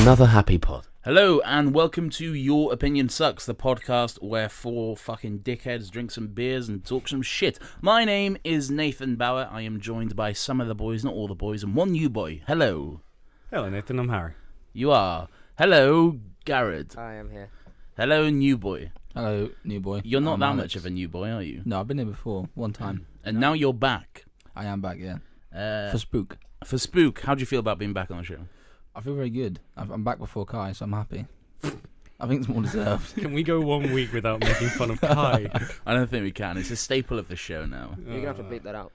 Another happy pod. Hello and welcome to Your Opinion Sucks, the podcast where four fucking dickheads drink some beers and talk some shit. My name is Nathan Bauer. I am joined by some of the boys, not all the boys, and one new boy. Hello. Hello, Nathan. I'm Harry. You are. Hello, Garrett. I am here. Hello, new boy. Hello, new boy. You're not I'm that Alex. much of a new boy, are you? No, I've been here before, one time. And now you're back. I am back, yeah. For For Spook. Spook, how do you feel about being back on the show? I feel very good. I'm back before Kai, so I'm happy. I think it's more deserved. Can we go 1 week without making fun of Kai? I don't think we can. It's a staple of the show now. You're going to have to bleep that out.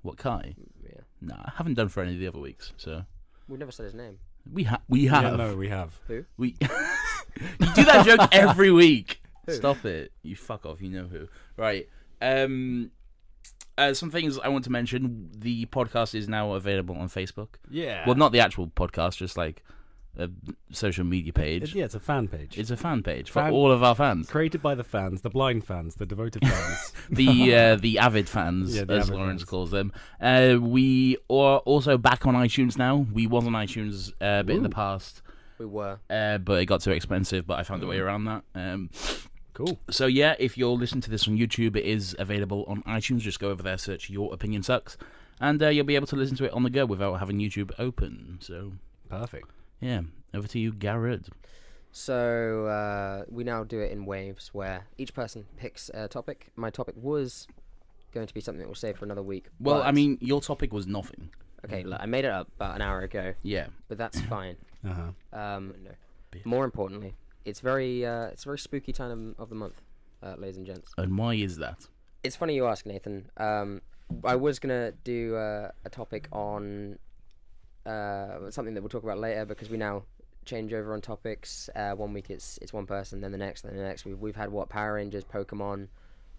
What, Kai? Yeah. Nah, I haven't done for any of the other weeks, so... We've never said his name. We have. Yeah, no, we have. Who? We You do that joke every week. Who? Stop it. You fuck off. You know who. Right. Some things I want to mention. The podcast is now available on Facebook. Yeah. Well, not the actual podcast, just like a social media page. Yeah, it's a fan page. It's a fan page for all of our fans. Created by the fans, the blind fans, the devoted fans. The avid fans, Yeah, the as avid Lawrence fans. calls them. We are also back on iTunes now. We was on iTunes a bit in the past, We were. but it got too expensive, but I found a way around that. Cool. So yeah, if you're listening to this on YouTube, it is available on iTunes. Just go over there, search Your Opinion Sucks, and you'll be able to listen to it on the go without having YouTube open. So Perfect. yeah, over to you, Garrett. So we now do it in waves where each person picks a topic. My topic was going to be something that we'll save for another week. Well, but- I mean, your topic was nothing. Okay, look, I made it up about an hour ago, Yeah. but that's fine. Uh-huh. No. More importantly, it's very spooky time of the month, ladies and gents. And why is that? It's funny you ask, Nathan. I was gonna do a topic on something that we'll talk about later because we now change over on topics. 1 week it's one person, then the next. We've had Power Rangers, Pokemon,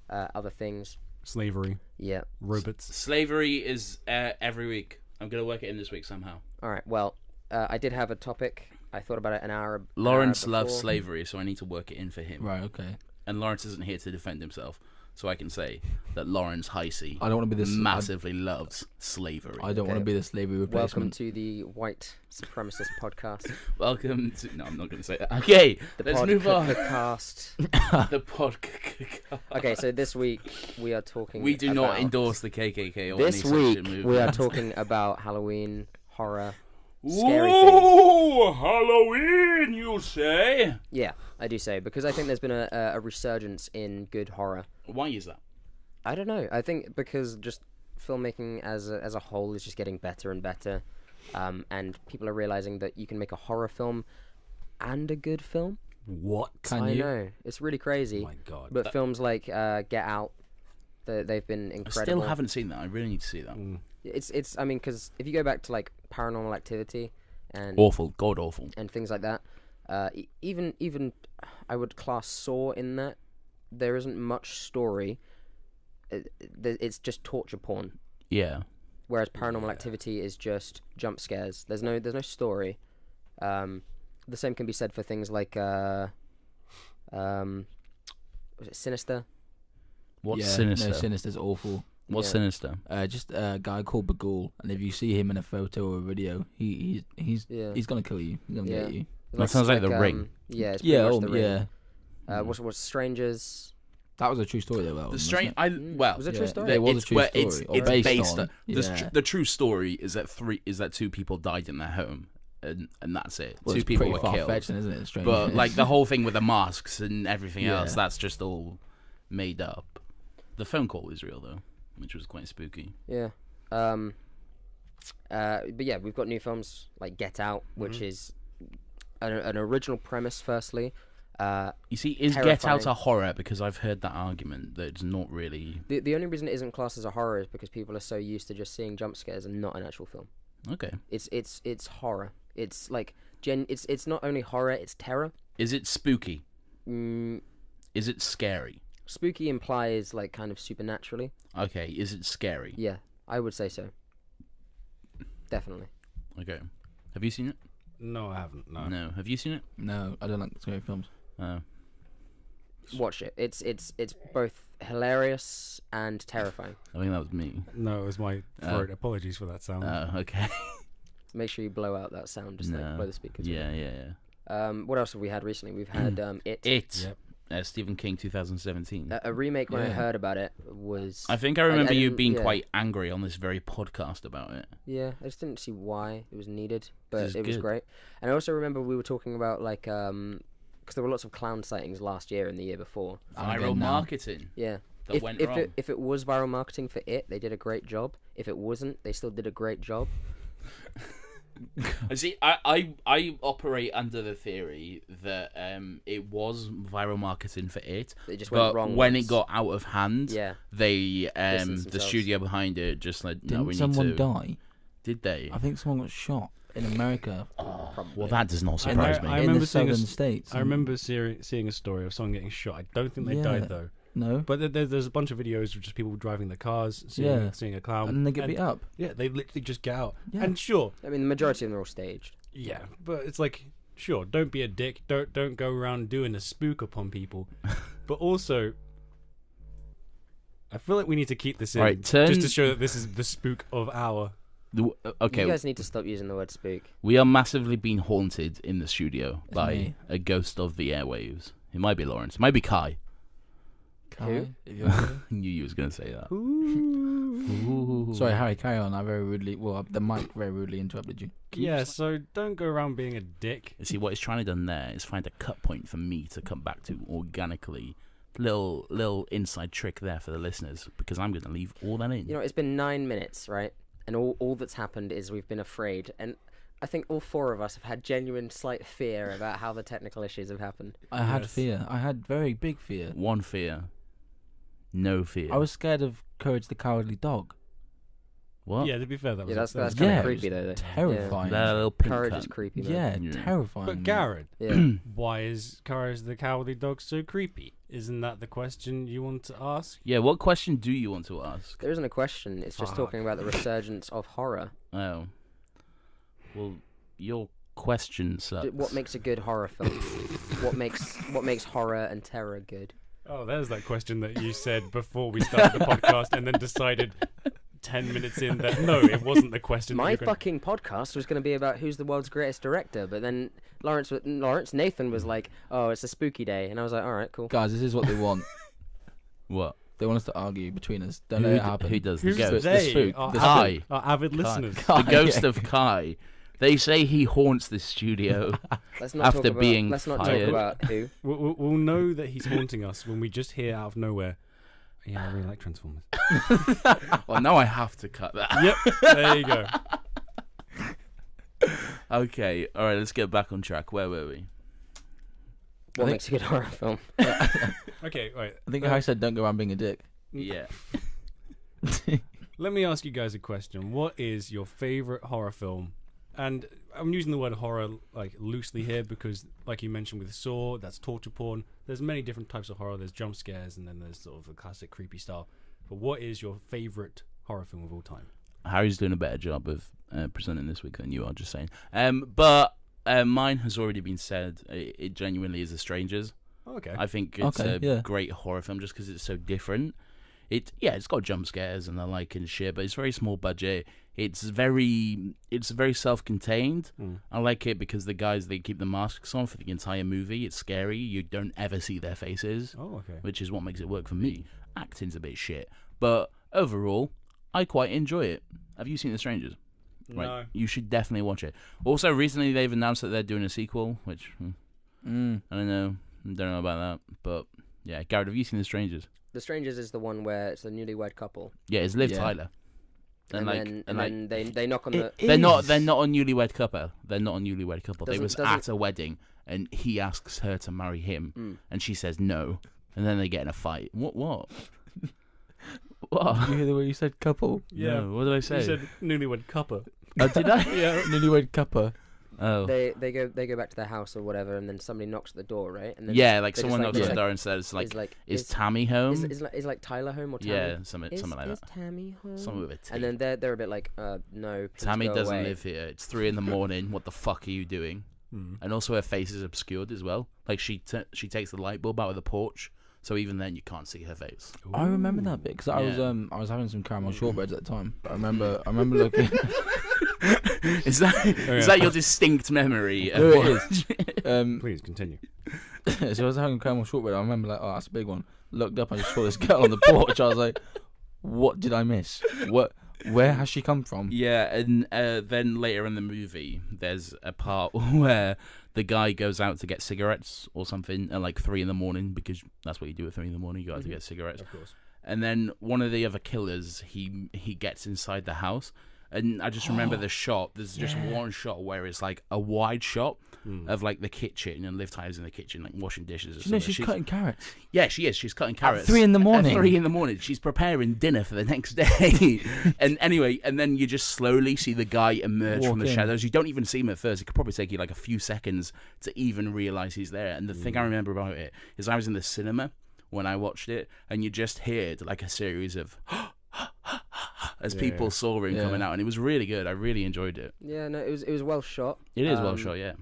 other things. Slavery. Yeah. Robots. Slavery is every week. I'm gonna work it in this week somehow. All right. Well, I did have a topic. I thought about it an hour. Lawrence loves before. slavery, so I need to work it in for him. Right, okay. And Lawrence isn't here to defend himself, so I can say that Lawrence Heisey I don't want to be this massively loves slavery. I don't want to be the slavery Welcome replacement. to the White Supremacist Podcast. Welcome to... No, I'm not going to say that. Okay, let's move on. Podcast. The podcast. Okay, so this week we are talking. We do not about- endorse the KKK or This any week such movement. we are talking about Halloween horror. Scary Ooh, Halloween, you say? Yeah, I do say because I think there's been a resurgence in good horror. Why is that? I don't know. I think because just filmmaking as a whole is just getting better and better, and people are realizing that you can make a horror film and a good film. What? Can I you? know it's really crazy. Oh my god. But films like Get Out, they've been I incredible. still haven't seen that. I really need to see that. It's. I mean, because if you go back to like Paranormal Activity and Awful. God awful. and things like that. Even I would class Saw in that. There isn't much story. It's just torture porn. Yeah. Whereas Paranormal Activity is just jump scares. There's no story. The same can be said for things like was it Sinister? What's Yeah, sinister? No, Sinister's awful. What's Yeah. sinister? Just a guy called Bagul, and if you see him in a photo or a video, he's Yeah. he's gonna kill you. He's gonna Yeah. get you. That sounds like The Ring. Yeah, it's pretty Yeah, much The Ring. yeah. What's Strangers? That was a true story though. That The one, strange. wasn't Well, Was it a true Yeah. story? It was a it's true where story, It's or based based on, yeah. the true story is that two people died in their home, and that's it. Well, Two it's people pretty were far-fetched, killed. isn't it? Strange. But like the whole thing with the masks and everything Yeah. else, that's just all made up. The phone call is real though, which was quite spooky. Yeah. But yeah, we've got new films like Get Out, which is an original premise. Firstly, You see, is Get Out Terrifying. a horror? Because I've heard that argument that it's not really. the only reason it isn't classed as a horror is because people are so used to just seeing jump scares and not an actual film. Okay. It's horror. It's like it's not only horror, it's terror. Is it spooky? Mm, Is it scary? spooky implies like kind of supernaturally. Okay. Is it scary? Yeah, I would say so. Definitely. Okay. Have you seen it? No, I haven't. No. No. Have you seen it? no, I don't like scary films. Oh. Watch it. It's both hilarious and terrifying. I think that was me. No, it was my throat. Apologies for that sound. Oh, okay. Make sure you blow out that sound. Just like blow the speakers. Yeah. What else have we had recently? We've had It. It. Stephen King, 2017. A remake. When I heard about it was. I think I remember you being yeah. quite angry on this very podcast about it. Yeah, I just didn't see why it was needed, but This is it was good. great. And I also remember we were talking about like because there were lots of clown sightings last year and the year before. Viral marketing. Yeah. That went wrong. If it was viral marketing for It, they did a great job. If it wasn't, they still did a great job. I see. I operate under the theory that it was viral marketing for It, They just went but wrong when once. it got out of hand, Yeah. they Distanced the themselves. studio behind it just like no, Didn't we someone need to. die? Did they? I think someone got shot in America. Well, that does not surprise me. I in remember the seeing southern states. I remember seeing a story of someone getting shot. I don't think they Yeah. died though. No. But there's a bunch of videos of just people driving their cars, Yeah. seeing a clown, And then they get beat up. Yeah, they literally just get out. Yeah. And sure, I mean, the majority of them are all staged. yeah, but it's like, sure, don't be a dick. Don't go around doing a spook upon people. But also, I feel like we need to keep this in Right, just to show that this is the spook of our. Okay, You guys need to stop using the word spook. we are massively being haunted in the studio It's by me. a ghost of the airwaves. It might be Lawrence. It might be Kai. Kai? I knew you was going to say that. Ooh. Sorry, Harry, carry on. I very rudely, the mic very rudely interrupted you. Yeah, so don't go around being a dick. You see, what he's trying to do there is find a cut point for me to come back to organically. Little inside trick there for the listeners, because I'm going to leave all that in. You know, it's been 9 minutes, right? And all that's happened is we've been afraid. And I think all four of us have had genuine slight fear about how the technical issues have happened. I had Yes. fear. I had very big fear. One fear. No fear. I was scared of Courage the Cowardly Dog. What? Yeah, to be fair, that was Yeah, that's that was kind Yeah, of it was creepy though. Terrifying. That little pink Courage cunt. is creepy, man. Yeah, Yeah. terrifying. But man. Garrett, Yeah. why is Courage the Cowardly Dog so creepy? Isn't that the question you want to ask? Yeah, what question do you want to ask? There isn't a question. It's just Fuck. talking about the resurgence of horror. Oh. Well, your question sucks. What makes a good horror film? what makes horror and terror good? Oh, there's that question that you said before we started the podcast and then decided 10 minutes in that no, it wasn't the question. that My you were gonna- fucking podcast was going to be about who's the world's greatest director, but then Nathan was like, "Oh, it's a spooky day," and I was like, "All right, cool." Guys, this is what they want. What? They want us to argue between us. Don't let it happen. Who does Who's the ghost? they? spook, Our the Kai. Our avid Kai. listeners. The ghost of Kai. They say he haunts the studio. Let's not After talk about, being let's not fired. talk about who. We'll know that he's haunting us when we just hear out of nowhere. Yeah, I really like Transformers. Well, now I have to cut that. Yep, there you go. Okay, all right, let's get back on track. Where were we? What think- makes a good horror film? Okay, right. I think Harry said, "Don't go around being a dick." Yeah. Let me ask you guys a question. What is your favorite horror film? And I'm using the word horror like loosely here because, like you mentioned with Saw, that's torture porn. There's many different types of horror. There's jump scares, and then there's sort of the classic creepy style. But what is your favorite horror film of all time? Harry's doing a better job of presenting this week than you are, just saying. But mine has already been said. It genuinely is The Strangers. Oh, okay. I think it's Okay, a yeah. great horror film just because it's so different. It's got jump scares and the like and shit, but it's very small budget. It's very self-contained. I like it because the guys, they keep the masks on for the entire movie. It's scary. You don't ever see their faces, Oh, okay. which is what makes it work for me. Acting's a bit shit, but overall, I quite enjoy it. Have you seen The Strangers? Right, No. you should definitely watch it. Also, recently they've announced that they're doing a sequel, which I don't know about that, but yeah. Garrett, have you seen The Strangers? The Strangers is the one where it's a newlywed couple, Yeah, it's Liv Yeah. Tyler. and then they knock on the. They're not a newlywed couple. They're not a newlywed couple. They Doesn't- was doesn't- at a wedding, and he asks her to marry him, and she says no, and then they get in a fight. What? Did What? you hear the way you said couple? Yeah. No, what did I say? You said newlywed couple. Oh, did I? Yeah. Newlywed cuppa. Oh. They go back to their house or whatever, and then somebody knocks at the door, right? And then Yeah, like they just, someone like, knocks on yeah. the door and says, like, is like is Tammy home? is like Tyler home or Tammy? Yeah, something like is that. Tammy home? Something with a T. And then they're a bit like, no, please Tammy go doesn't away. live here. It's 3 a.m. What the fuck are you doing? And also her face is obscured as well. Like she takes the light bulb out of the porch, so even then you can't see her face. I remember that bit because Yeah. I was having some caramel shortbreads at the time. But I remember looking. Is that your distinct memory? Of No, it what- is. Please continue. So I was having caramel shortbread. I remember like, oh, that's a big one. Looked up and I just saw this girl on the porch. I was like, what did I miss? Where has she come from? Yeah, and then later in the movie, there's a part where the guy goes out to get cigarettes or something at like 3 a.m, because that's what you do at 3 a.m. You go out to get cigarettes. Of course. And then one of the other killers, he gets inside the house, and I just remember the shot. There's just one shot where it's like a wide shot of like the kitchen, and Liv Tyler's in the kitchen like washing dishes. Or Do you know something. she's cutting carrots? Yeah, she is. She's cutting carrots. 3 a.m. At 3 a.m. She's preparing dinner for the next day. And anyway, and then you just slowly see the guy emerge from the Walk in. shadows. You don't even see him at first. It could probably take you like a few seconds to even realise he's there. And the thing I remember about it is I was in the cinema when I watched it, and you just heard like a series of as people saw him coming out, and it was really good. I really enjoyed it. Yeah, no, it was well shot. It is well shot, yeah.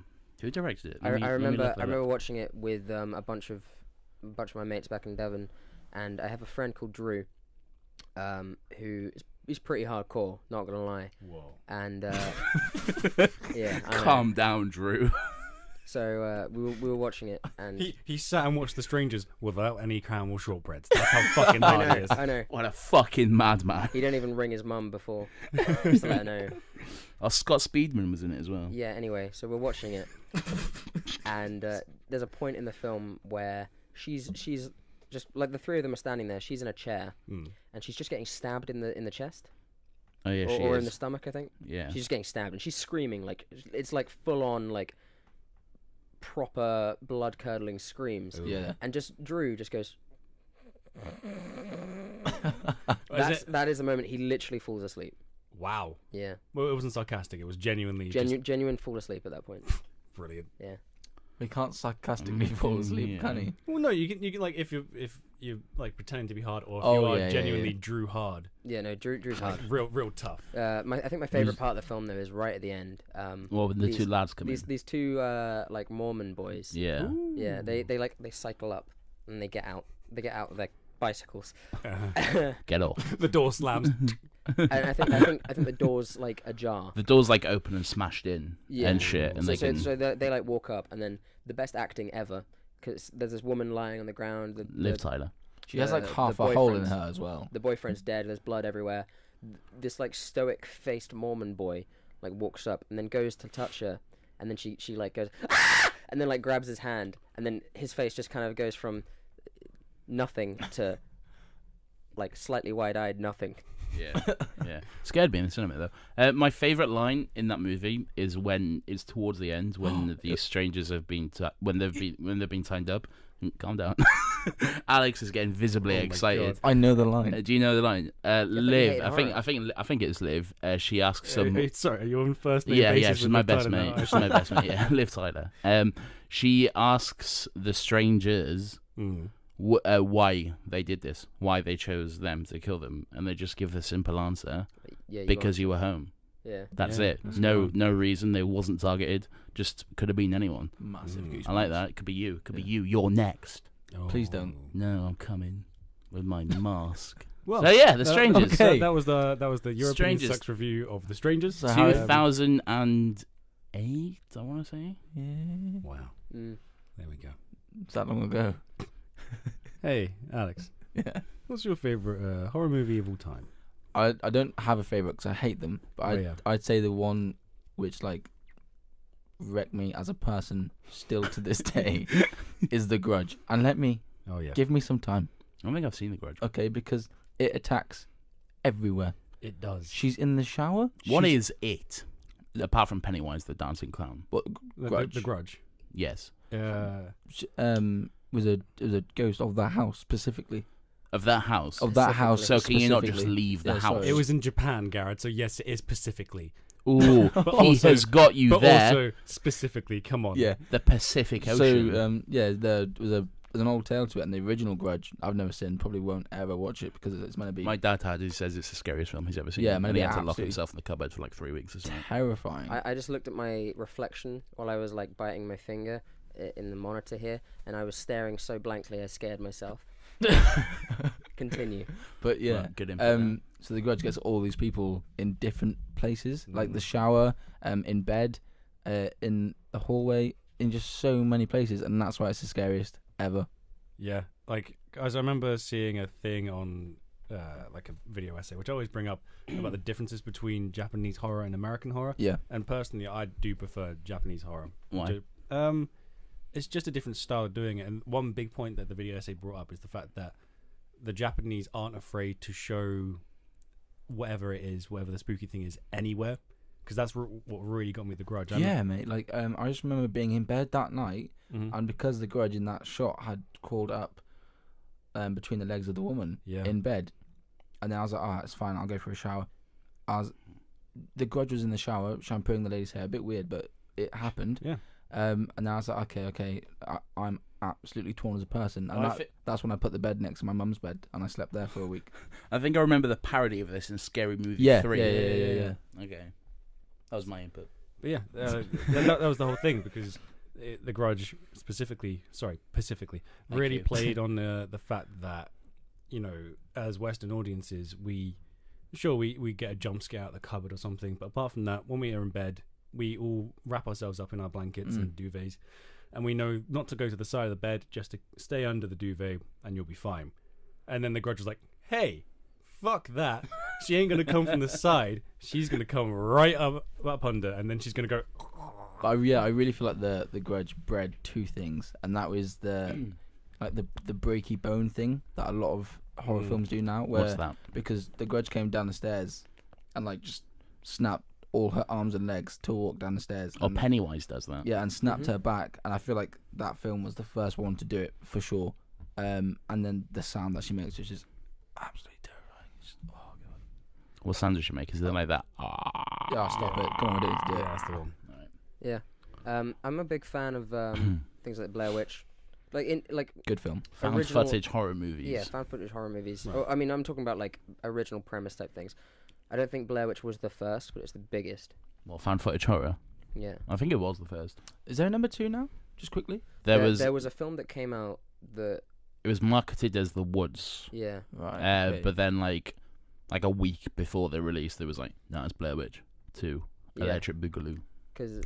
Who directed it? I Let me remember look that up. watching it with a bunch of my mates back in Devon, and I have a friend called Drew, he's pretty hardcore, not gonna lie. Whoa. And yeah, I know. Calm down, Drew. So we were watching it, and He sat and watched The Strangers without any caramel shortbreads. That's how fucking hard it is. I know. What a fucking madman. He didn't even ring his mum before just to let her know. Oh, Scott Speedman was in it as well. Yeah. Anyway, so we're watching it, and there's a point in the film where she's just like the three of them are standing there. She's in a chair, and she's just getting stabbed in the chest. Oh yeah, she or is. in the stomach, I think. Yeah. She's just getting stabbed, and she's screaming like it's like full on like proper blood curdling screams. Yeah. And just Drew just goes. Is it- That is the moment he literally falls asleep. Wow. Yeah. Well, it wasn't sarcastic. It was genuinely just Genuine fall asleep at that point. brilliant. Yeah. We can't sarcastically fall asleep, yeah. can he? Well, no, you can like if you like pretending to be hard, or if Oh, you are yeah, genuinely yeah. Drew hard, Yeah. No. Drew's hard. like, real tough. I think my favorite part of the film though is right at the end. Well, when the these- two lads come in. These two like Mormon boys. Yeah. Yeah. They cycle up and they get out. They get out of their bicycles. Get off. The door slams. And I think the door's like ajar. The door's like open and smashed in Yeah. and shit, and So they like walk up, and then the best acting ever, because there's this woman lying on the ground. Liv Tyler. She has like the half a hole in boyfriend's- her as well. The boyfriend's dead. There's blood everywhere. This like stoic-faced Mormon boy like walks up and then goes to touch her, and then she like goes, "Ah!" and then like grabs his hand, and then his face just kind of goes from nothing to like slightly wide-eyed nothing. Yeah, yeah. Scared me in the cinema though. My favorite line in that movie is when it's towards the end when the strangers have been when they've been tied up. Calm down. Alex is getting visibly Oh my excited. God. I know the line. Do you know the line? Liv, hate I think it's Liv. She asks some. Sorry, are you on first name Yeah, basis she's with my Liv best Tyler mate. now? She's my best mate. Yeah, Liv Tyler. She asks the strangers why they did this, why they chose them to kill them, and they just give the simple answer: Yeah. because you were home. Yeah. That's Yeah, it. that's No cool. reason. They wasn't targeted. Just could have been anyone. Massive goosebumps. I like that. It could be you. Could be you. You're next. Please don't. No, I'm coming with my mask. Well, So yeah, The Strangers. okay. That was the European Strangers. Sucks review of The Strangers. So how- 2008, I want to say. Yeah. Wow, Mm. there we go. It's that long ago. Hey, Alex, Yeah. what's your favorite horror movie of all time? I don't have a favorite because I hate them, but yeah. I'd say the one which like wrecked me as a person still to this day is The Grudge. And Oh yeah, give me some time, I don't think I've seen The Grudge. okay? Because it attacks everywhere. it does. She's in the shower. What She's- is it? Apart from Pennywise the dancing clown. what? Grudge? The Grudge. Yes. Was a ghost of that house specifically. Of that house. Of that house. So can you not just specifically. leave the Yeah, house? sorry. It was in Japan, Garrett. So yes, it is specifically. Ooh, But he also- has got you But there. also specifically, come on. Yeah. The Pacific Ocean. So there was an old tale to it, and the original Grudge I've never seen. Probably won't ever watch it because it's meant to be My dad had. He says it's the scariest film he's ever seen. Yeah, and maybe he had to lock absolutely. himself in the cupboard for like 3 weeks or something. terrifying. I just looked at my reflection while I was like biting my finger in the monitor here, and I was staring so blankly I scared myself. Continue. But yeah, Well, good input there. so the Grudge gets all these people in different places, like the Mm. shower, in bed, in the hallway, in just so many places, and that's why it's the scariest ever. Yeah, like, guys, I remember seeing a thing on like a video essay, which I always bring up about the differences between Japanese horror and American horror. Yeah. And personally, I do prefer Japanese horror. Why? It's just a different style of doing it. And one big point that the video essay brought up is the fact that the Japanese aren't afraid to show whatever it is, whatever the spooky thing is, anywhere. Because that's what really got me the Grudge. Yeah, mate. Like, I just remember being in bed that night, Mhm. and because the Grudge in that shot had crawled up between the legs of the woman Yeah. in bed, and then I was like, "Ah, it's fine. I'll go for a shower." The Grudge was in the shower shampooing the lady's hair. A bit weird, but it happened. Yeah. And then I was like, "Okay, I'm absolutely torn as a person," and that's when I put the bed next to my mum's bed, and I slept there for a week. I think I remember the parody of this in Scary Movie Yeah, 3. yeah. Okay. That was my input. But yeah, that was the whole thing, because the Grudge specifically, Thank really you. played on the fact that, you know, as Western audiences, we get a jump scare out of the cupboard or something, but apart from that, when we are in bed, we all wrap ourselves up in our blankets and duvets, and we know not to go to the side of the bed, just to stay under the duvet, and you'll be fine. And then the Grudge was like, "Hey, fuck that. She ain't gonna come from the side. She's gonna come right up under, and then she's gonna go." But I really feel like the Grudge bred two things, and that was the like the breaky bone thing that a lot of horror films do now. Where, What's that? Because the Grudge came down the stairs and like just snapped all her arms and legs to walk down the stairs. Oh, and, Pennywise does that. yeah, and snapped her back. And I feel like that film was the first one to do it for sure. And then the sound that she makes, which is absolutely terrifying. Just, oh god. What sound does she make? Is it like that? Yeah, stop it. Come on, we don't need to do Yeah, it. that's the one. Yeah. I'm a big fan of things like Blair Witch. Good film. Found original- footage horror movies. Yeah, found footage horror movies. Right. Oh, I mean, I'm talking about like original premise type things. I don't think Blair Witch was the first, but it's the biggest. Well, found footage horror. Yeah. I think it was the first. Is there a number 2 now? Just quickly. There was a film that came out that it was marketed as The Woods. yeah. Right. Okay. But then like a week before they released, it was like, no, it's Blair Witch 2, Yeah. Electric Boogaloo. Because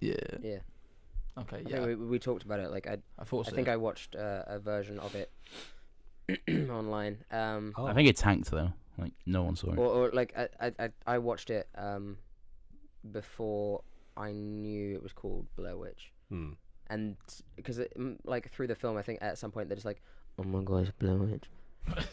yeah. yeah. Okay. I Yeah. think we talked about it. Like I thought I so. think I watched a version of it online. Oh. I think it tanked though. Like no one saw it. Or like I watched it before I knew it was called Blair Witch, Hmm. and because like through the film, I think at some point they're just like, "Oh my god, it's Blair Witch," and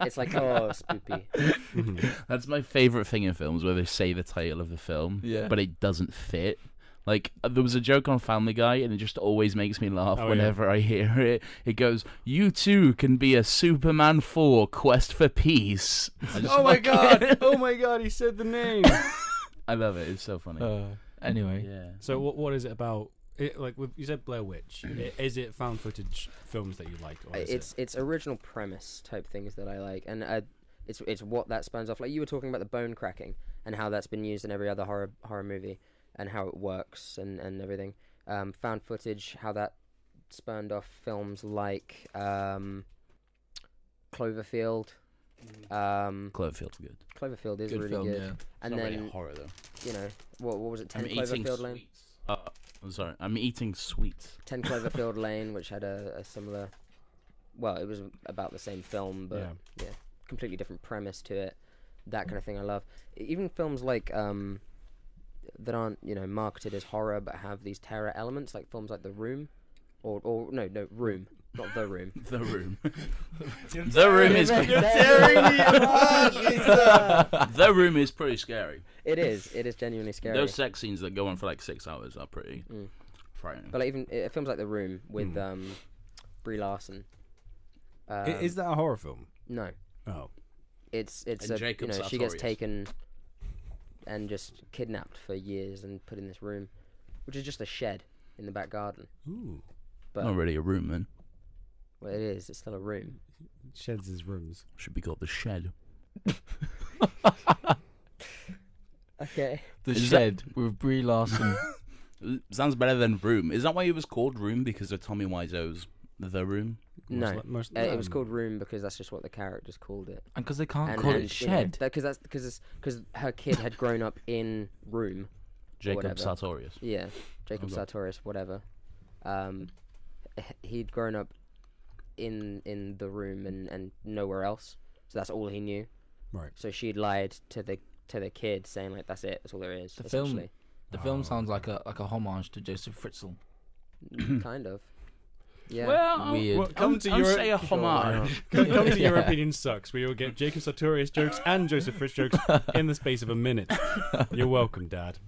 it's like oh spoopy. That's my favorite thing in films where they say the title of the film, Yeah. but it doesn't fit. Like there was a joke on Family Guy, and it just always makes me laugh Oh, whenever I hear it. It goes, "You too can be a Superman 4 Quest for Peace." I just Oh my fucking- god! Oh my god! He said the name. I love it. It's so funny. Anyway. Yeah. So what is it about? Like you said, Blair Witch. Is it found footage films that you like? Or is It's original premise type things that I like, and it's what that spans off. Like you were talking about the bone cracking and how that's been used in every other horror movie and how it works and everything. Found footage, how that spurned off films like Cloverfield. Cloverfield's good. Cloverfield is Good really film. good. Yeah. And Not then really horror though. you know what was it? 10 I'm eating Cloverfield Lane. sweets. I'm sorry. I'm eating sweets. 10 Cloverfield Lane, which had a similar. Well, it was about the same film, but Yeah. completely different premise to it. That kind of thing I love. Even films like that aren't marketed as horror but have these terror elements, like films like The Room, or no Room, not The Room. The Room. The Room is. The Room is pretty scary. It is genuinely scary. Those sex scenes that go on for like 6 hours are pretty frightening. But like, even films like The Room with Brie Larson. is that a horror film? No, Oh. it's And Jacob she gets Sartorius. taken and just kidnapped for years and put in this room, which is just a shed in the back garden. Ooh. But Not really a room, man. well, it is. It's still a room. Sheds his rooms. Should be called the Shed. Okay. The Is Shed with Brie Larson. Sounds better than Room. Is that why it was called Room? Because of Tommy Wiseau's The Room? No, most it was called Room because that's just what the characters called it. And because they can't call it Shed. Because her kid had grown up in Room. Jacob whatever. Sartorius. Yeah, Jacob Sartorius, whatever. He'd grown up in the room and nowhere else, so that's all he knew. Right. So she'd lied to the kid, saying like, "That's it. That's all there is." The essentially. film sounds like a homage to Joseph Fritzl. Kind of. Yeah. Well, Weird. Come to I'll your say a homage. come to Your Opinion Sucks, where you'll get Jacob Sartorius jokes and Joseph Fritz jokes in the space of a minute. You're welcome, Dad.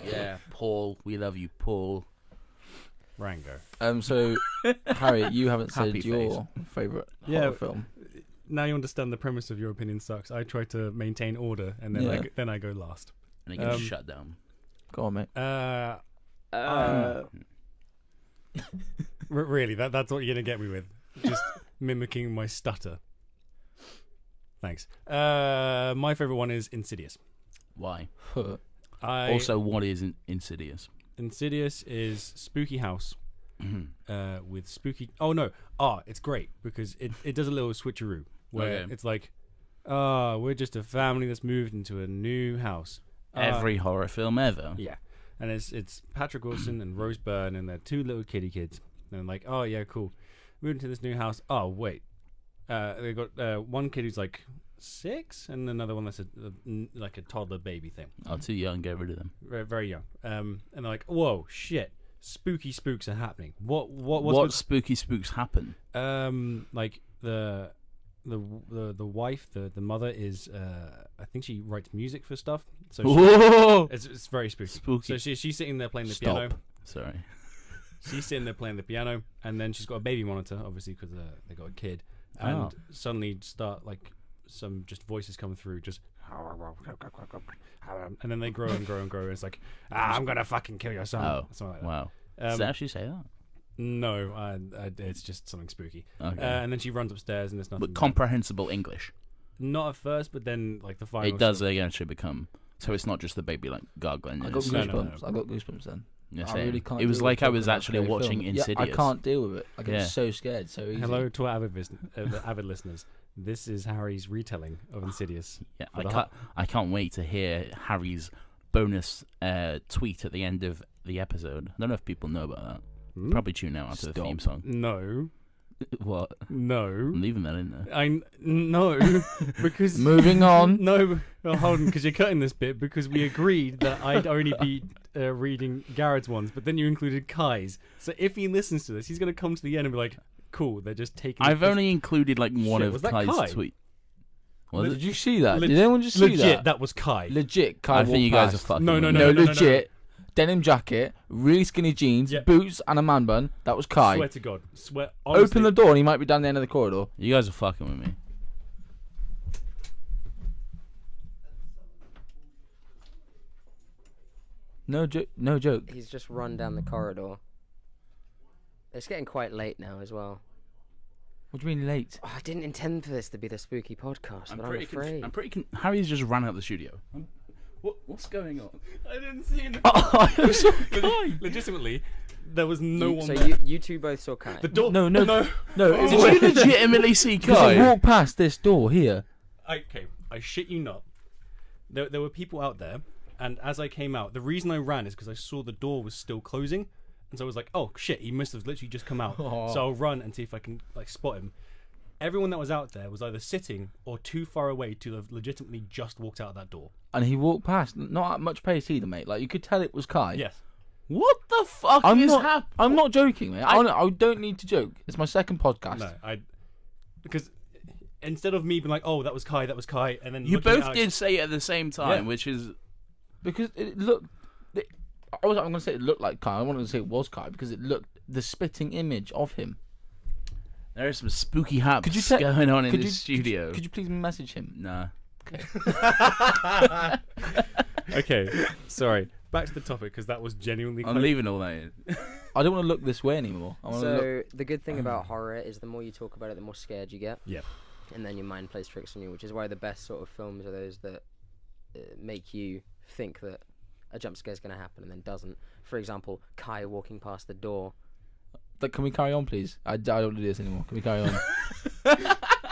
Yeah, Paul. We love you, Paul. Rango. So Harry, you haven't Happy said your favourite horror film. Now you understand the premise of Your Opinion Sucks. I try to maintain order, and then Yeah. I go last. And it gets shut down. Go on, mate. Really, that's what you're gonna get me with? Just mimicking my stutter. Thanks. My favorite one is Insidious. Why? Also, what is Insidious? Insidious is spooky house with spooky. It's great because it does a little switcheroo where it's like, we're just a family that's moved into a new house. Every horror film ever. Yeah, and it's Patrick Wilson and Rose Byrne and their two little kitty kids. And I'm like, oh yeah, cool. Moved into this new house. Oh wait, they got one kid who's like 6 and another one that's like a toddler baby thing. Oh, too young. Get rid of them. Very, very young. And they're like, whoa, shit, spooky spooks are happening. What spooky spooks happen? Like the wife, the mother is I think she writes music for stuff. So it's very spooky. So she's sitting there playing the piano. Sorry. She's sitting there playing the piano, and then she's got a baby monitor, obviously, because they got a kid. And suddenly start, like, some just voices come through, just... And then they grow and grow and grow, and it's like, I'm going to fucking kill your son. Oh, something like that. Wow. Does it actually say that? No, it's just something spooky. Okay. And then she runs upstairs, and there's nothing. But comprehensible English. Not at first, but then, like, the final... It does eventually become... So it's not just the baby, like, gargling. I got goosebumps. No. I got goosebumps then. Yes, I really can't. It was deal like with I was talking actually about a watching film. Insidious. Yeah, I can't deal with it. I get so scared. So easy. Hello to our avid listeners. This is Harry's retelling of Insidious. Yeah, I can't wait to hear Harry's bonus tweet at the end of the episode. I don't know if people know about that. Probably tune out after the theme song. No. What? No. I'm leaving that in there. No, because moving on. No, hold on, because you're cutting this bit because we agreed that I'd only be reading Garrett's ones, but then you included Kai's. So if he listens to this, he's going to come to the end and be like, "Cool, they're just taking." I've only included like one of Kai's Kai? tweet. Did you see that? Did anyone just see that? Legit, that was Kai. Legit, Kai. I think you guys are fucking. No, legit. Denim jacket, really skinny jeans, boots, and a man bun. That was Kai. Swear to God. Honestly. Open the door and he might be down the end of the corridor. You guys are fucking with me. No joke. He's just run down the corridor. It's getting quite late now as well. What do you mean late? I didn't intend for this to be the spooky podcast, but I'm afraid. Harry's just ran out the studio. What's going on? I didn't see him. Legitimately, there was no one So there. you two both saw Kai. The door. No. Did you legitimately see Because Kai? I walked past this door here. Okay, I shit you not. There were people out there, and as I came out, the reason I ran is because I saw the door was still closing, and so I was like, "Oh shit, he must have literally just come out." So I'll run and see if I can like spot him. Everyone that was out there was either sitting or too far away to have legitimately just walked out of that door. And he walked past, not at much pace either, mate. Like you could tell it was Kai. Yes. What the fuck is happening? I'm not joking, mate. I don't need to joke. It's my second podcast. No, because instead of me being like, "Oh, that was Kai," and then You looking at both Alex, did say it at the same time, which is Because it looked. I'm going to say it looked like Kai. I wanted to say it was Kai because it looked the spitting image of him. there is some spooky haps Could you going on in the studio. Could you please message him? Nah. Okay, sorry. Back to the topic because that was genuinely. I'm leaving all that in. I don't want to look this way anymore. I want to look. So the good thing about horror is the more you talk about it, the more scared you get. Yep. And then your mind plays tricks on you, which is why the best sort of films are those that make you think that a jump scare is going to happen and then doesn't. For example, Kai walking past the door Can we carry on, please? I don't do this anymore. Can we carry on?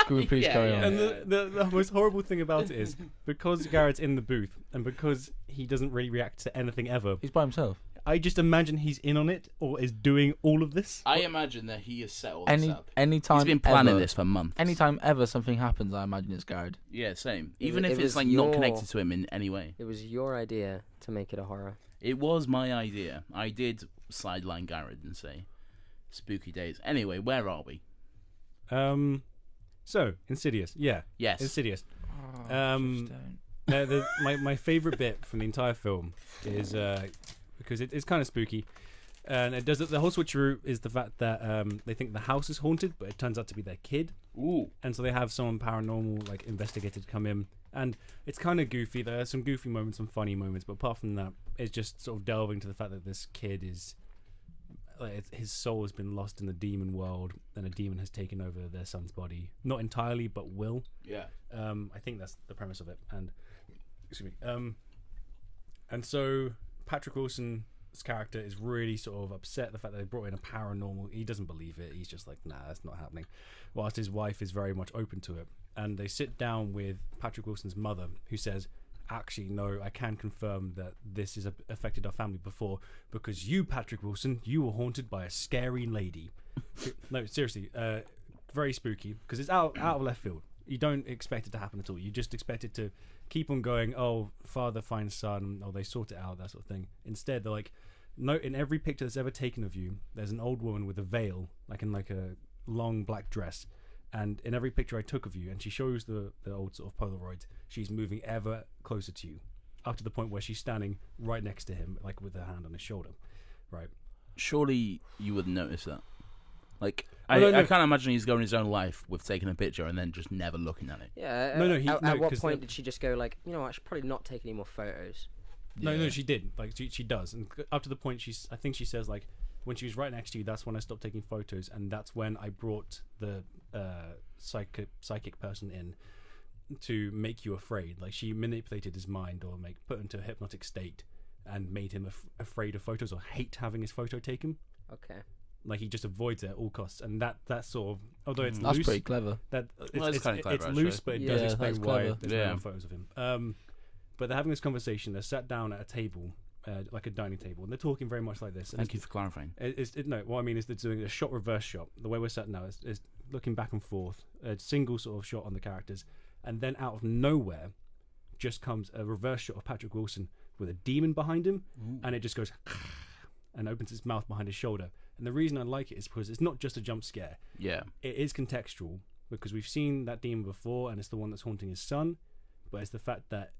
Can we please carry on? And the most horrible thing about it is because Garrett's in the booth and because he doesn't really react to anything ever. He's by himself. I just imagine he's in on it or is doing all of this. I imagine that he has set all this up. Anytime He's been planning ever, this for months. Anytime ever something happens, I imagine it's Garrett. Yeah, same. It Even was- if it it's was like your- not connected to him in any way. It was your idea to make it a horror. It was my idea. I did sideline Garrett and say, "Spooky days." Anyway, where are we? So Insidious, yeah, Yes. Insidious. Just don't. My favorite bit from the entire film is because it's kind of spooky, and it does the whole switcheroo is the fact that they think the house is haunted, but it turns out to be their kid, Ooh. and so they have someone paranormal like investigator to come in, and it's kind of goofy. There are some goofy moments, some funny moments, but apart from that, it's just sort of delving to the fact that this kid is. His soul has been lost in the demon world, and a demon has taken over their son's body. Not entirely, but will. Yeah. I think that's the premise of it. And excuse me. And so Patrick Wilson's character is really sort of upset at the fact that they brought in a paranormal. He doesn't believe it. He's just like, nah, that's not happening. Whilst his wife is very much open to it. And they sit down with Patrick Wilson's mother, who says, actually, no, I can confirm that this has affected our family before because you, Patrick Wilson, you were haunted by a scary lady. No, seriously, very spooky because it's out of left field. You don't expect it to happen at all. You just expect it to keep on going. Oh, father finds son. Oh, they sort it out, that sort of thing. Instead, they're like, no. In every picture that's ever taken of you, there's an old woman with a veil, like in like a long black dress. And in every picture I took of you, and she shows the old sort of Polaroids, she's moving ever closer to you, up to the point where she's standing right next to him, like with her hand on his shoulder, right? Surely you would notice that. Like, no. I can't imagine he's going his own life with taking a picture and then just never looking at it. Yeah. No, At what 'cause point did she just go like, you know what, I should probably not take any more photos? No, she did. Like she does, and up to the point I think she says like, when she was right next to you, that's when I stopped taking photos, and that's when I brought the psychic person in to make you afraid. Like she manipulated his mind or put him into a hypnotic state and made him afraid of photos or hate having his photo taken. Okay. Like he just avoids it at all costs, and that sort of, although it's That's loose, pretty clever. It's kinda clever, it's loose, actually. but it Yeah, does explain that's why clever. there's Yeah. no photos of him. But they're having this conversation. They're sat down at a table, like a dining table, and they're talking very much like this. And Thank you for clarifying. no, what I mean is they're doing a shot reverse shot. The way we're sat now is looking back and forth, a single sort of shot on the characters, and then out of nowhere, just comes a reverse shot of Patrick Wilson with a demon behind him, and it just goes and opens its mouth behind his shoulder. And the reason I like it is because it's not just a jump scare. Yeah. It is contextual because we've seen that demon before, and it's the one that's haunting his son. But it's the fact that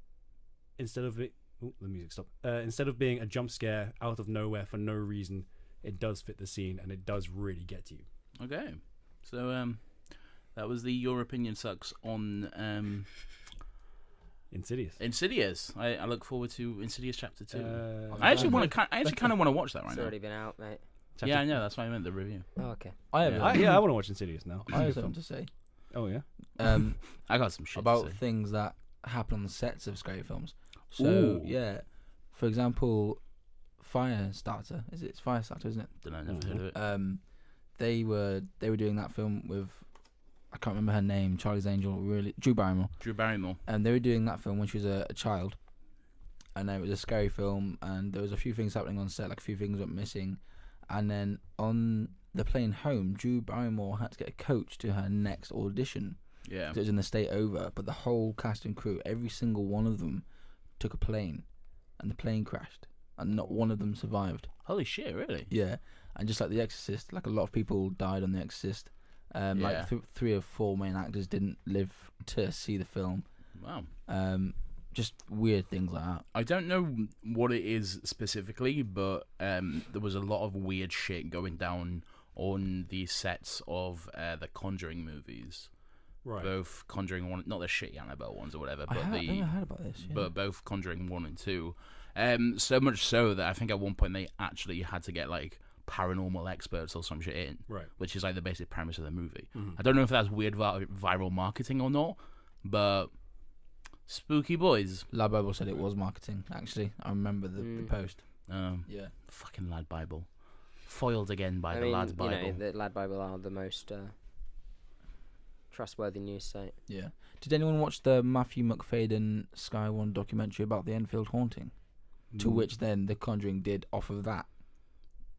instead of it, the music stopped. Instead of being a jump scare out of nowhere for no reason, it does fit the scene and it does really get to you. Okay. So that was the Your Opinion Sucks on Insidious. Insidious. I look forward to Insidious Chapter 2. I I actually kind of want to watch that right It's now. already been out, mate. Yeah, I know. That's why I meant the review. Oh, okay. I have. I want to watch Insidious now. I have something to say. Oh yeah. I got some shit About to say. things that happen on the sets of scary films. So Ooh. yeah, for example, Firestarter. It's Firestarter, isn't it? Don't know, never heard of it. They were doing that film with, I can't remember her name, Charlie's Angel, really, Drew Barrymore. Drew Barrymore. And they were doing that film when she was a child, and it was a scary film, and there was a few things happening on set, like a few things went missing, and then on the plane home, Drew Barrymore had to get a coach to her next audition. Yeah. 'Cause it was in the state over, but the whole cast and crew, every single one of them, took a plane, and the plane crashed, and not one of them survived. Holy shit, really? Yeah, and just like The Exorcist, like a lot of people died on The Exorcist. Like 3 or 4 main actors didn't live to see the film. Wow. Just weird things like that. I don't know what it is specifically, but there was a lot of weird shit going down on the sets of the Conjuring movies. Right. Both Conjuring 1, not the shitty Annabelle ones or whatever, I but never heard about this. Yeah. but both Conjuring 1 and 2. So much so that I think at one point they actually had to get like paranormal experts or some shit in, Right. which is like the basic premise of the movie. Mhm. I don't know if that's weird viral marketing or not, but spooky boys. Lad Bible said it was marketing, actually. I remember the post. Yeah. Fucking Lad Bible. foiled again by the Lad Bible. You know, the Lad Bible are the most trustworthy news site. Yeah. Did anyone watch the Matthew McFadden Sky One documentary about the Enfield haunting? To which then The Conjuring did off of that.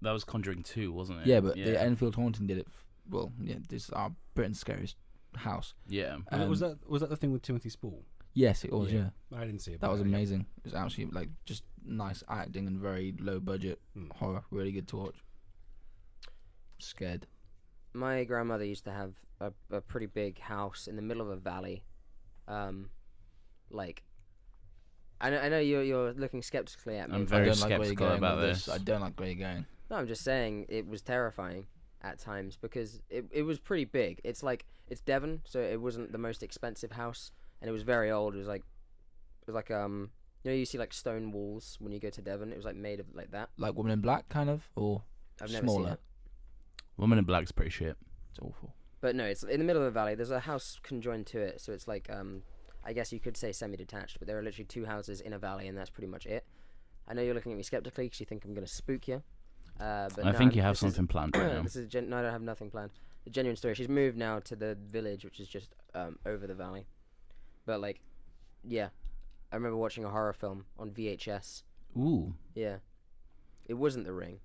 That was Conjuring 2, wasn't it? Yeah, but the Enfield haunting did it. This is our Britain's scariest house. Yeah. Was that the thing with Timothy Spall? Yes, it was. Yeah, I didn't see it. that was amazing. It was actually like just nice acting and very low budget horror. Really good to watch. Scared. My grandmother used to have a pretty big house in the middle of a valley. Like, I know you're looking skeptically at me. I'm very I don't like where you're skeptical going about with this. I don't like where you're going. No, I'm just saying it was terrifying at times because it was pretty big. It's Devon, so it wasn't the most expensive house, and it was very old. It was like you know, you see like stone walls when you go to Devon. It was like made of like that. Like Woman in Black, kind of, or I've never smaller. seen it. Woman in Black's pretty shit. It's awful. But no, it's in the middle of the valley. There's a house conjoined to it, so it's like I guess you could say semi-detached, but there are literally two houses in a valley, and that's pretty much it. I know you're looking at me skeptically because you think I'm going to spook you. But I think you have something planned right now. No, I don't have nothing planned. The genuine story. She's moved now to the village, which is just over the valley. But like, yeah, I remember watching a horror film on VHS. Ooh. Yeah, it wasn't The Ring,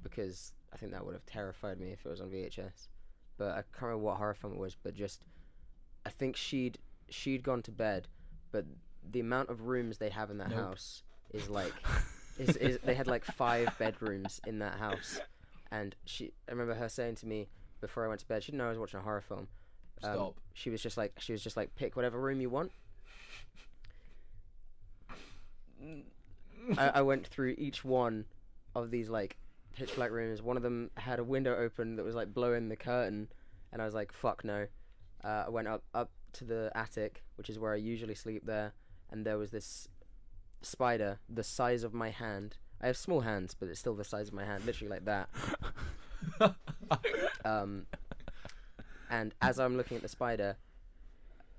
because I think that would have terrified me if it was on VHS. But I can't remember what horror film it was. But just, I think she'd gone to bed, but the amount of rooms they have in that house is like, is they had like 5 bedrooms in that house, and I remember her saying to me before I went to bed, she didn't know I was watching a horror film. Stop. She was just like, pick whatever room you want. I went through each one of these like pitch black rooms. One of them had a window open that was like blowing the curtain, and I was like, fuck no. I went up to the attic, which is where I usually sleep there, and there was this spider the size of my hand. I have small hands, but it's still the size of my hand, literally like that. And as I'm looking at the spider,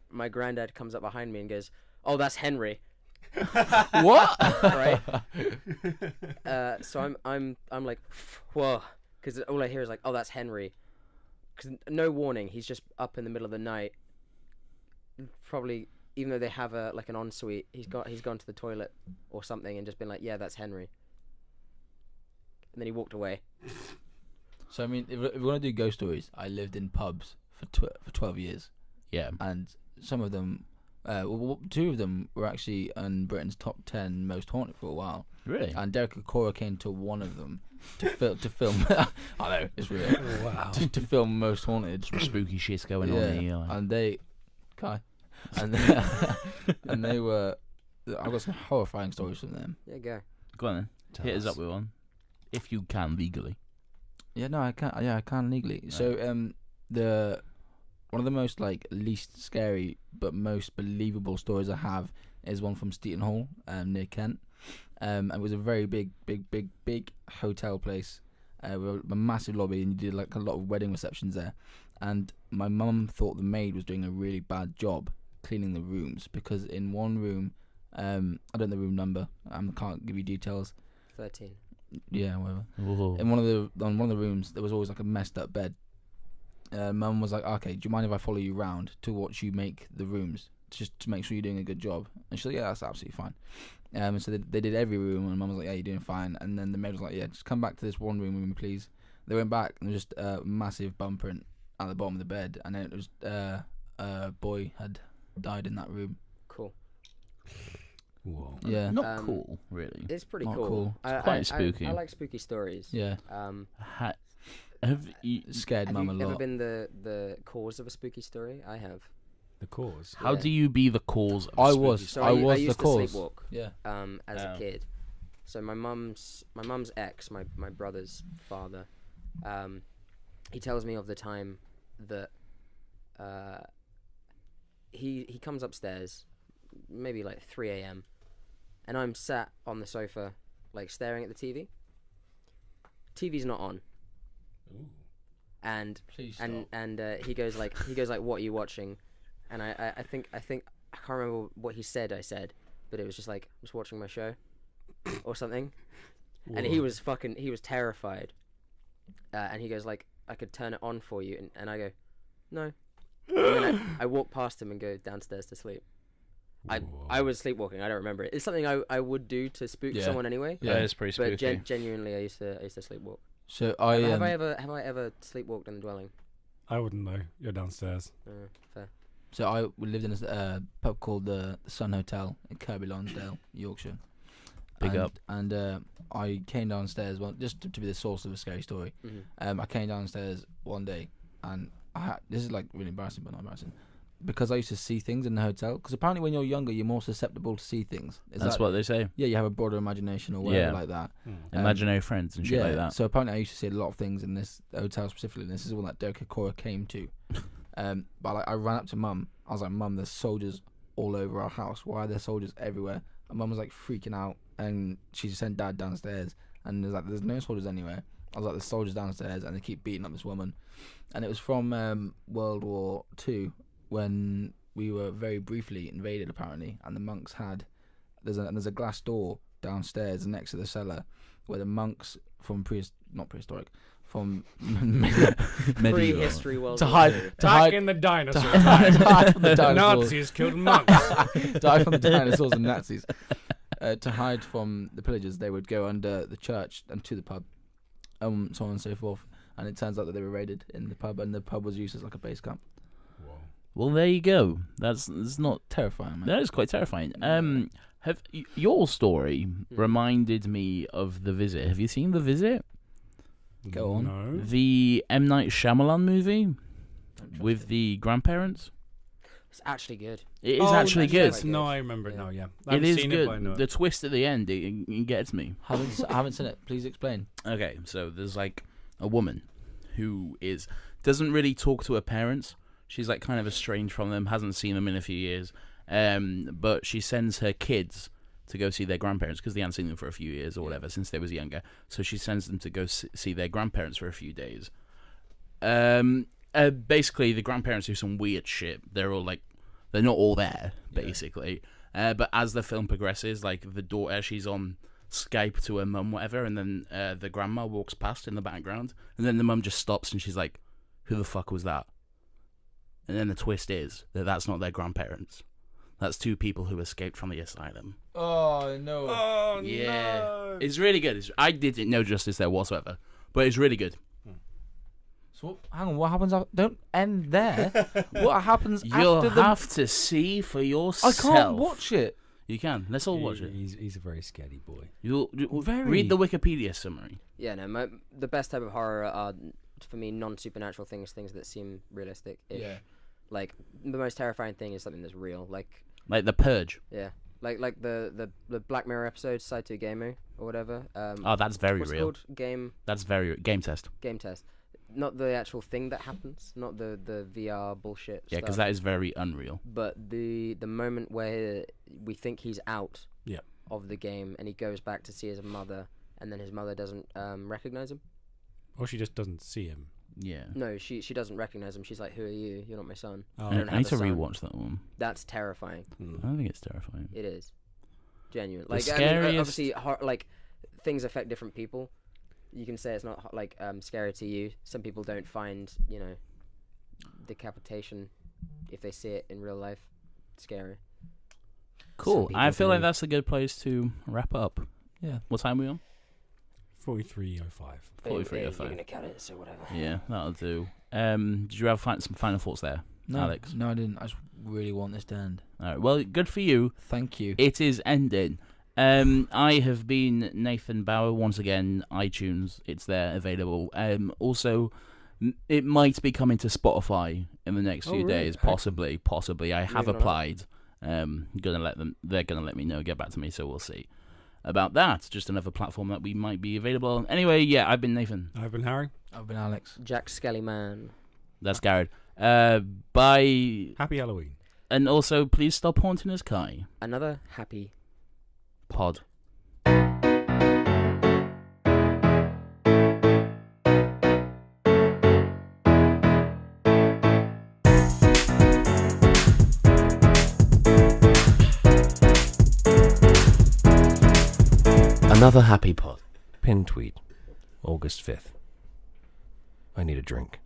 my granddad comes up behind me and goes, "Oh, that's Henry." What? Right? So I'm like, whoa, because all I hear is like, "Oh, that's Henry." Because no warning, he's just up in the middle of the night. Probably, even though they have an ensuite, he's gone to the toilet or something and just been like, "Yeah, that's Henry." And then he walked away. So I mean, if we want to do ghost stories, I lived in pubs for 12 years. Yeah. And some of them, 2 of them were actually in Britain's top 10 most haunted for a while. Really? And Derek Okora came to one of them to film. I know, it's real. Oh, wow. to film most haunted. Some spooky shit's going on here. And they were. I got some horrifying stories from them. Yeah, go. Go on then. Hit us up with one, if you can legally. Yeah, no, I can't. Yeah, I can legally. Right. So, one of the most like least scary but most believable stories I have is one from Steaton Hall, near Kent. It was a very big hotel place, with a massive lobby, and you did like a lot of wedding receptions there. And my mum thought the maid was doing a really bad job cleaning the rooms, because in one room, I don't know the room number. I can't give you details. 13. Yeah, whatever. Whoa. In one of the rooms, there was always like a messed up bed. Mum was like, "Okay, do you mind if I follow you round to watch you make the rooms, just to make sure you're doing a good job?" And she's like, "Yeah, that's absolutely fine." So they did every room, and Mum was like, "Yeah, you're doing fine." And then the maid was like, "Yeah, just come back to this one room with me, please." They went back, and there was just a massive bum print at the bottom of the bed, and then it was a boy had died in that room. Cool. Whoa. Yeah. Not cool, really. It's pretty Not cool. cool. It's quite spooky. I like spooky stories. Yeah. Have you, Scared Mum a Have you ever lot. been the cause of a spooky story? I have. The cause. how Yeah. do you be the cause of a I spooky was. So I was I used the to cause. sleepwalk. Yeah. As a Oh. kid. So my mum's ex, my brother's father, he tells me of the time that he comes upstairs, maybe like 3 a.m, and I'm sat on the sofa, like staring at the TV. TV's not on. Ooh. Please stop. And he goes like, "What are you watching?" And I think I can't remember what he said. I said, but it was just like, "Just watching my show," or something. And he was terrified. and he goes like, I could turn it on for you, and I go, no. And then I walk past him and go downstairs to sleep. I was sleepwalking. I don't remember it. It's something I would do to spook someone anyway. Yeah, it's pretty spooky. But genuinely, I used to sleepwalk. So Have I ever sleepwalked in the dwelling? I wouldn't know. You're downstairs. Fair. So we lived in a pub called the Sun Hotel in Kirby Lonsdale, Yorkshire. Big up. And I came downstairs just to be the source of a scary story. Mm-hmm. I came downstairs one day, and this is like really embarrassing, but not embarrassing, because I used to see things in the hotel. Because apparently, when you're younger, you're more susceptible to see things. That's what they say. Yeah, you have a broader imagination or whatever like that. Imaginary friends and shit like that. So apparently, I used to see a lot of things in this hotel specifically. And this is one that Derek Cora came to. But I ran up to Mum. I was like, Mum, there's soldiers all over our house. Why are there soldiers everywhere? And Mum was like freaking out, and she sent Dad downstairs. And there's no soldiers anywhere. I was like, there's soldiers downstairs, and they keep beating up this woman. And it was from World War II, when we were very briefly invaded apparently, and the monks had there's a glass door downstairs next to the cellar where the monks from Prehistory world to hide in the dinosaur to time. hide from the dinosaurs. Nazis killed monks. To hide from the dinosaurs and Nazis. To hide from the pillagers, they would go under the church and to the pub, so on and so forth. And it turns out that they were raided in the pub, and the pub was used as like a base camp. Whoa. Well, there you go. That's not terrifying, man. That is quite terrifying. Your story reminded me of The Visit. Have you seen The Visit? Go on. No. The M. Night Shyamalan movie with the grandparents. It's actually good. It is actually good. Yes, no, I remember it now. Yeah, It is seen good. It, but I know The twist at the end, it gets me. I haven't seen it. Please explain. Okay, so there's like a woman who doesn't really talk to her parents. She's like kind of estranged from them, hasn't seen them in a few years. But she sends her kids to go see their grandparents because they hadn't seen them for a few years or whatever since they was younger. So she sends them to go see their grandparents for a few days. Basically, the grandparents do some weird shit. They're not all there, basically. But as the film progresses, like the daughter, she's on Skype to her mum, whatever, and then the grandma walks past in the background, and then the mum just stops and she's like, "Who the fuck was that?" And then the twist is that that's not their grandparents. That's two people who escaped from the asylum. Oh no! Oh yeah, no! It's really good. I didn't know justice there whatsoever, but it's really good. So hang on, what happens? Don't end there. What happens You'll after have to see for yourself. I can't watch it. You can. Let's all watch it. He's a very scary boy. You'll read the Wikipedia summary. Yeah, no, the best type of horror are, for me, non-supernatural things that seem realistic. Yeah. Like, the most terrifying thing is something that's real. Like The Purge. Yeah. Like the Black Mirror episode, Saito Gameu, or whatever. That's very what's real. It called? That's very... Game Test. Game Test. Not the actual thing that happens, not the VR bullshit Yeah, because stuff, that is very unreal. but the moment where we think he's out of the game and he goes back to see his mother, and then his mother doesn't recognize him. Or she just doesn't see him. Yeah. No, she doesn't recognize him. She's like, "Who are you? You're not my son." Oh. I don't I need have to a son. rewatch that one. That's terrifying. I don't think it's terrifying. It is genuine. The Like, scariest... obviously, like things affect different people. You can say it's not like scary to you. Some people don't find decapitation, if they see it in real life, scary. Cool. Some I people feel like do. that's a good place to wrap up. Yeah. What time are we on? 43:05. You're 43:05. gonna cut it, so whatever. Yeah, that'll do. Did you have some final thoughts there, No, Alex? No, I didn't. I just really want this to end. All right. Well, good for you. Thank you. It is ending. I have been Nathan Bauer once again. iTunes, it's there, available. Also, it might be coming to Spotify in the next few days, possibly. I have Moving on. applied. They're gonna let me know. Get back to me, so we'll see about that. Just another platform that we might be available on. Anyway, yeah, I've been Nathan. I've been Harry. I've been Alex. Jack Skelly Man. That's Garrett. Bye. Happy Halloween. And also, please stop haunting us, Kai. Another happy. Pod. Another happy pod. Pin tweet, August 5th. I need a drink.